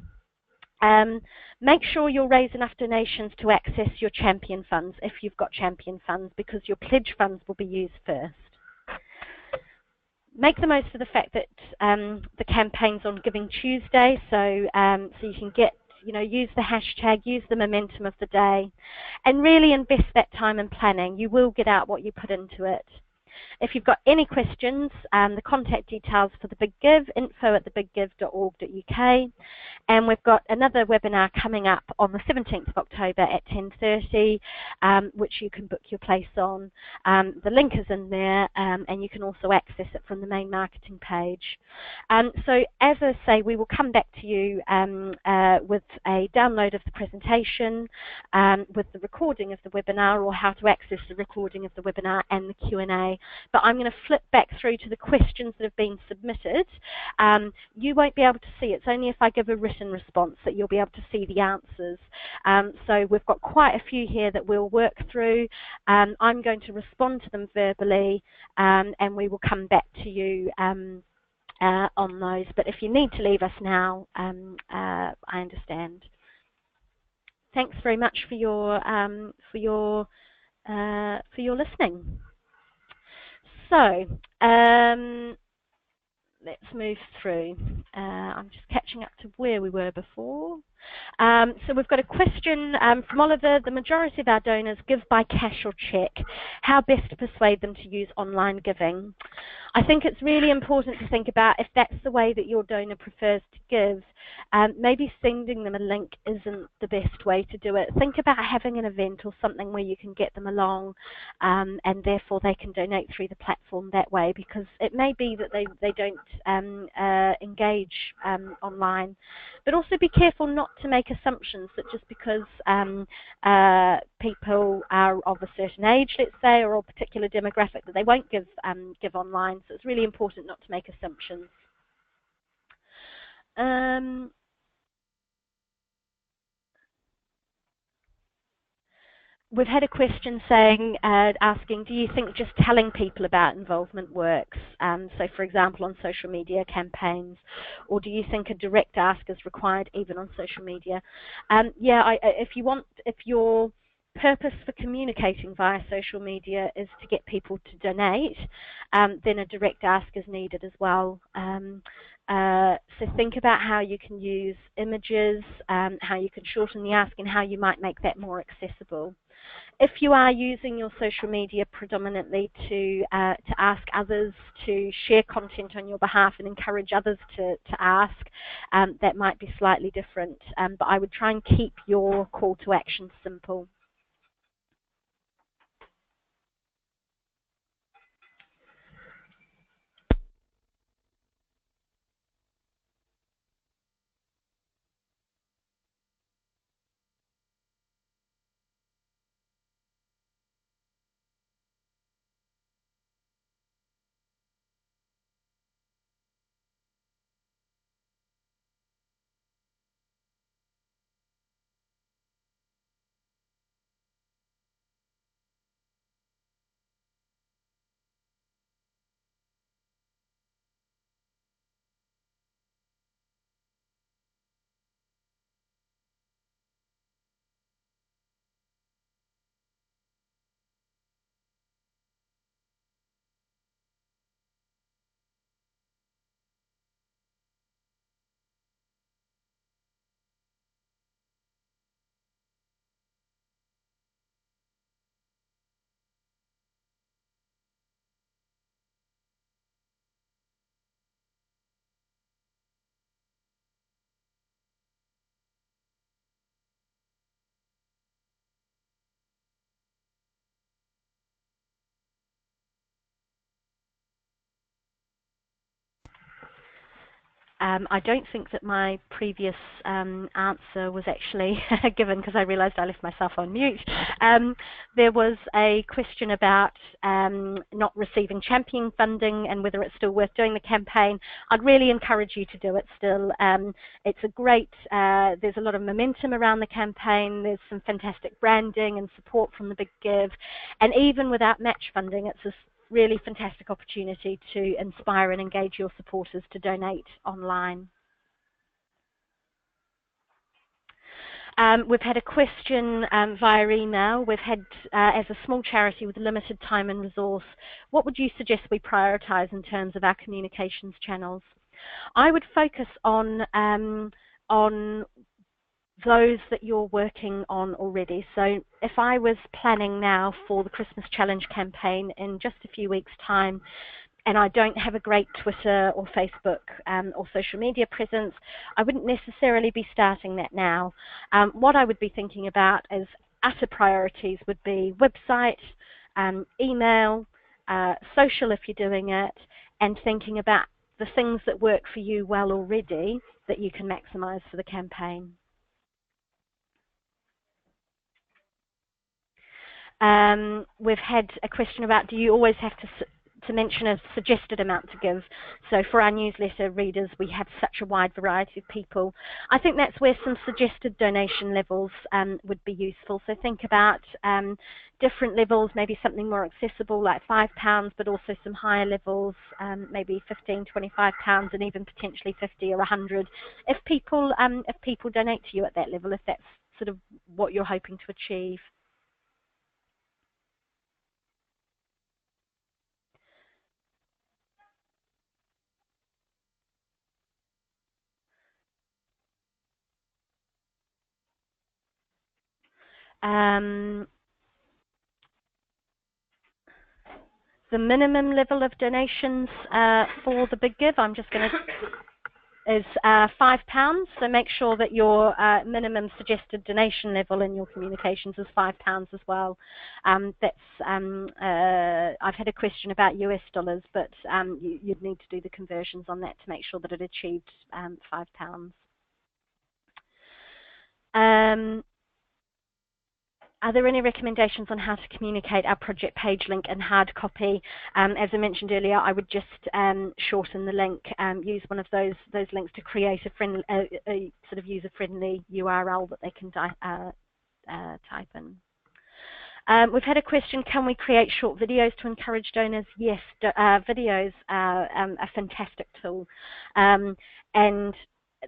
Make sure you'll raise enough donations to access your champion funds, if you've got champion funds, because your pledge funds will be used first. Make the most of the fact that the campaign's on Giving Tuesday, so you can get, use the hashtag, use the momentum of the day, and really invest that time in planning. You will get out what you put into it. If you've got any questions, the contact details for the Big Give, info@thebiggive.org.uk, and we've got another webinar coming up on the 17th of October at 10:30, which you can book your place on. The link is in there, and you can also access it from the main marketing page. So as I say, we will come back to you with a download of the presentation, with the recording of the webinar, or how to access the recording of the webinar, and the Q&A. but I'm going to flip back through to the questions that have been submitted. You won't be able to see, it's only if I give a written response that you'll be able to see the answers. So we've got quite a few here that we'll work through. I'm going to respond to them verbally, and we will come back to you on those. But if you need to leave us now, I understand. Thanks very much for your listening. So let's move through. I'm just catching up to where we were before. So we've got a question from Oliver. The majority of our donors give by cash or cheque. How best to persuade them to use online giving? I think it's really important to think about if that's the way that your donor prefers to give. Maybe sending them a link isn't the best way to do it. Think about having an event or something where you can get them along, and therefore they can donate through the platform that way, because it may be that they don't engage online. But also be careful not to make assumptions that just because people are of a certain age, let's say, or a particular demographic, that they won't give online. So it's really important not to make assumptions. We've had a question saying, asking, do you think just telling people about involvement works? So, for example, on social media campaigns, or do you think a direct ask is required even on social media? Yeah, if your purpose for communicating via social media is to get people to donate, then a direct ask is needed as well. So think about how you can use images, how you can shorten the ask, and how you might make that more accessible. If you are using your social media predominantly to ask others to share content on your behalf and encourage others to ask, that might be slightly different. But I would try and keep your call to action simple. I don't think that my previous answer was actually given, because I realized I left myself on mute. There was a question about not receiving champion funding and whether it's still worth doing the campaign. I'd really encourage you to do it still. It's a great, there's a lot of momentum around the campaign. There's some fantastic branding and support from the Big Give. And even without match funding, it's a really fantastic opportunity to inspire and engage your supporters to donate online. We've had a question via email. We've had, as a small charity with limited time and resource, what would you suggest we prioritise in terms of our communications channels? I would focus on those that you're working on already. So if I was planning now for the Christmas Challenge campaign in just a few weeks' time, and I don't have a great Twitter or Facebook or social media presence, I wouldn't necessarily be starting that now. What I would be thinking about as utter priorities would be website, email, social if you're doing it, and thinking about the things that work for you well already that you can maximise for the campaign. We've had a question about, do you always have to mention a suggested amount to give? So for our newsletter readers, we have such a wide variety of people. I think that's where some suggested donation levels would be useful. So think about different levels, maybe something more accessible like £5, but also some higher levels, maybe £15, £25, and even potentially 50 or 100. If people donate to you at that level, if that's sort of what you're hoping to achieve. The minimum level of donations for the Big Give, I'm just going to, is £5. So make sure that your minimum suggested donation level in your communications is £5 as well. I've had a question about US dollars, but you'd need to do the conversions on that to make sure that it achieved £5. Are there any recommendations on how to communicate our project page link in hard copy? As I mentioned earlier, I would just shorten the link, use one of those links to create a sort of user-friendly URL that they can type in. We've had a question, can we create short videos to encourage donors? Yes, videos are a fantastic tool. And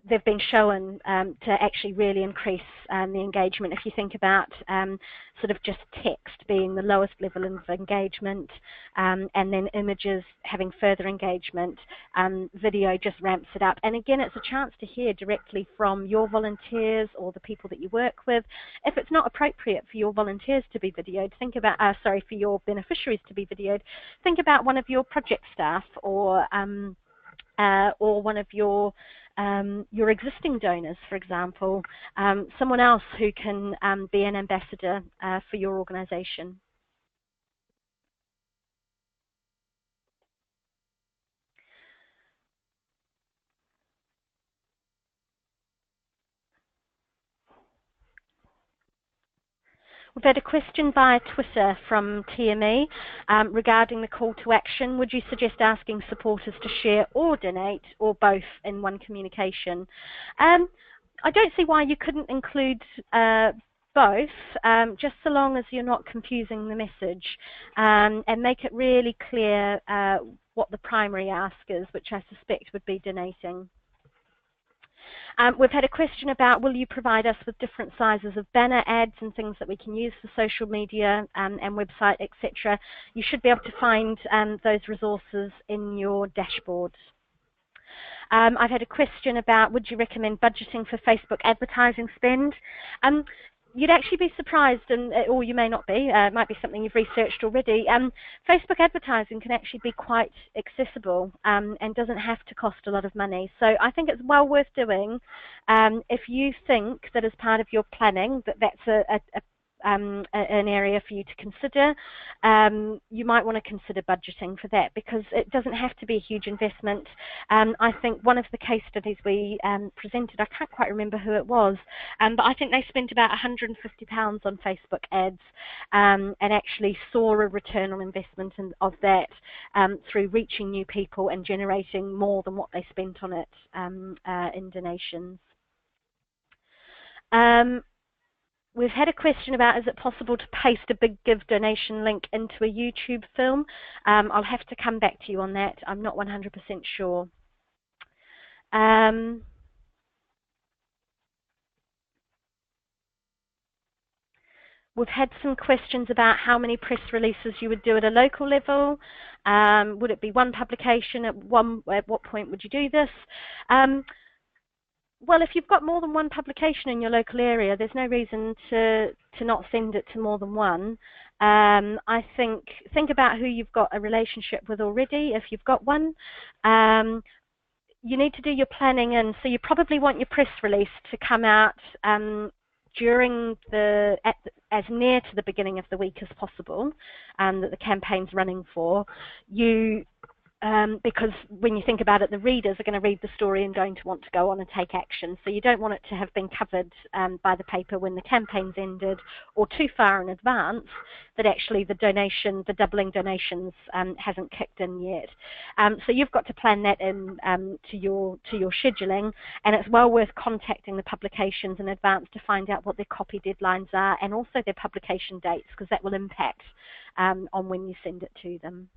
they've been shown to actually really increase the engagement. If you think about sort of just text being the lowest level of engagement, and then images having further engagement, video just ramps it up. And again, it's a chance to hear directly from your volunteers or the people that you work with. If it's not appropriate for your volunteers to be videoed, think about, for your beneficiaries to be videoed, think about one of your project staff or one of your existing donors, for example, someone else who can be an ambassador for your organization. We've had a question via Twitter from TME regarding the call to action. Would you suggest asking supporters to share or donate, or both in one communication? I don't see why you couldn't include both, just so long as you're not confusing the message, and make it really clear what the primary ask is, which I suspect would be donating. We've had a question about, will you provide us with different sizes of banner ads and things that we can use for social media and website, etc. You should be able to find those resources in your dashboards. I've had a question about, would you recommend budgeting for Facebook advertising spend? You'd actually be surprised, or you may not be, it might be something you've researched already. Facebook advertising can actually be quite accessible and doesn't have to cost a lot of money. So I think it's well worth doing if you think that as part of your planning that that's an area for you to consider. You might want to consider budgeting for that, because it doesn't have to be a huge investment. I think one of the case studies we presented, I can't quite remember who it was, but I think they spent about £150 on Facebook ads and actually saw a return on investment of that through reaching new people and generating more than what they spent on it in donations. We've had a question about, is it possible to paste a Big Give donation link into a YouTube film? I'll have to come back to you on that. I'm not 100% sure. We've had some questions about how many press releases you would do at a local level. Would it be one publication? At what point would you do this? Well, if you've got more than one publication in your local area, there's no reason to not send it to more than one. I think about who you've got a relationship with already, if you've got one. You need to do your planning, and so you probably want your press release to come out during as near to the beginning of the week as possible that the campaign's running for. You because when you think about it, the readers are going to read the story and going to want to go on and take action. So you don't want it to have been covered by the paper when the campaign's ended, or too far in advance that actually the doubling donations hasn't kicked in yet. So you've got to plan that in to your scheduling, and it's well worth contacting the publications in advance to find out what their copy deadlines are and also their publication dates, because that will impact on when you send it to them.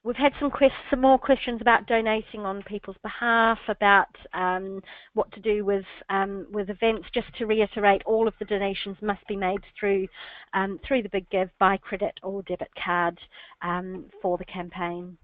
We've had some more questions about donating on people's behalf, about what to do with events. Just to reiterate, all of the donations must be made through the Big Give by credit or debit card for the campaign.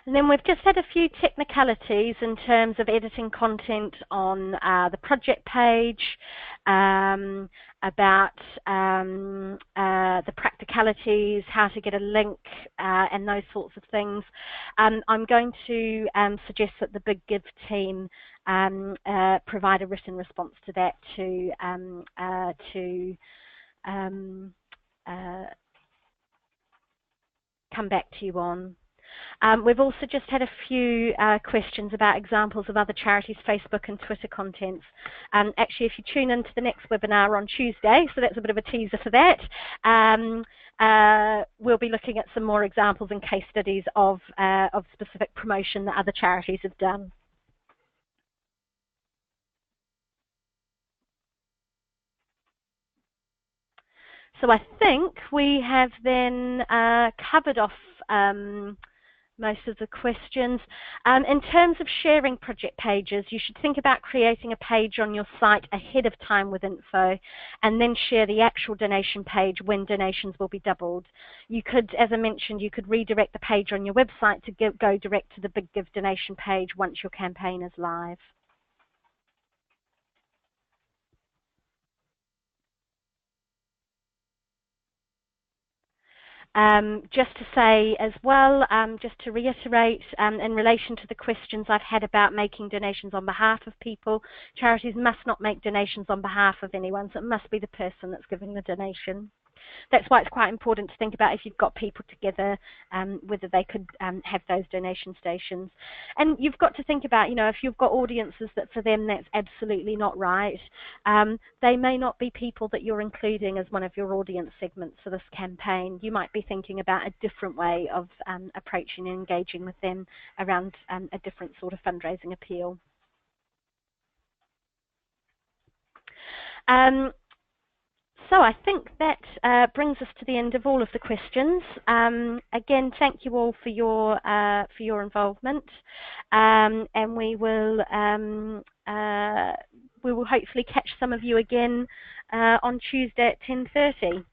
And then we've just had a few technicalities in terms of editing content on the project page, about the practicalities, how to get a link, and those sorts of things. I'm going to suggest that the Big Give team provide a written response to that to come back to you on. We've also just had a few questions about examples of other charities' Facebook and Twitter contents. Actually, if you tune into the next webinar on Tuesday, so that's a bit of a teaser for that, we'll be looking at some more examples and case studies of specific promotion that other charities have done. So I think we have then covered off most of the questions. In terms of sharing project pages, you should think about creating a page on your site ahead of time with info, and then share the actual donation page when donations will be doubled. You could, as I mentioned, you could redirect the page on your website to go direct to the Big Give donation page once your campaign is live. Just to say as well, just to reiterate, in relation to the questions I've had about making donations on behalf of people, charities must not make donations on behalf of anyone, so it must be the person that's giving the donation. That's why it's quite important to think about, if you've got people together, whether they could have those donation stations. And you've got to think about, if you've got audiences that for them that's absolutely not right, they may not be people that you're including as one of your audience segments for this campaign. You might be thinking about a different way of approaching and engaging with them around a different sort of fundraising appeal. So I think that brings us to the end of all of the questions. Again, thank you all for your involvement, and we will hopefully catch some of you again on Tuesday at 10:30.